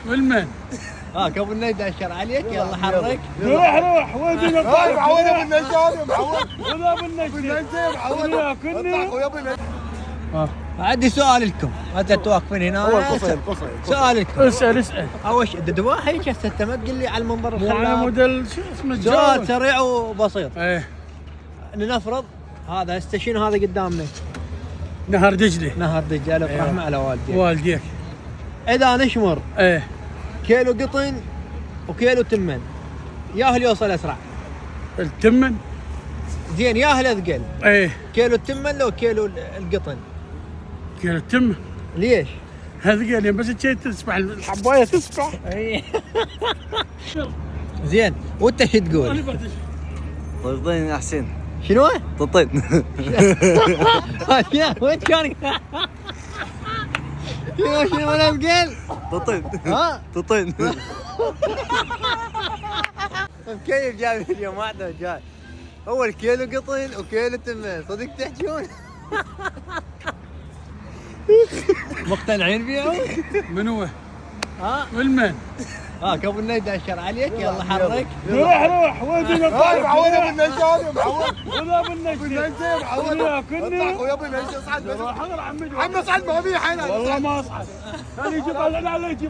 والمن ابو النجد اشر عليك، يلا حرك. روح ودنا طالع معود ابو النجار يا معود. خذ ابو النجد النجار معود. كنا اخويا ابو النجار. عندي سؤال لكم، انت توقفين هنا. اول قصير قصير. سؤال لكم. اسال اول شيء دواحي انت ما تقول لي على المنظر مو على الخلاب. موديل شو اسمه سؤال الجو. سريع وبسيط. ايه لنفرض هذا هسه شنو هذا قدامنا؟ نهر دجله. نهر دجال، أيوة. رحمه على والديك. والديك. اذا نشمر ايه كيلو قطن وكيلو تمن، ياهل يوصل اسرع. التمن. زين ياهل اثقل، ايه كيلو التمن لو كيلو القطن؟ كيلو التمن. ليش؟ هذا قال بس تشي تسبح الحبايه تسبح. زين وانت شو تقول؟ طيبين يا حسين. شنو؟ ططين. وين كان؟ شنو انا بقول؟ ططين. ها؟ ططين. مكيف جاي اليوم واحده جاي. اول كيلو قطن وكيلو تمن، صدق تحجون؟ مقتنعين فيهم؟ من هو؟ ها؟ والمن ابو النجد اشر عليك، يلا حرك. روح ودنا طالع معود ابو النجار يا معود. خذ ابو النجد النجار معود. كنا اخويا ابو النجار اصعد بس. حضر عمي عم اصعد ما في حين. والله ما اصعد. خليه يجي طلع علي يجي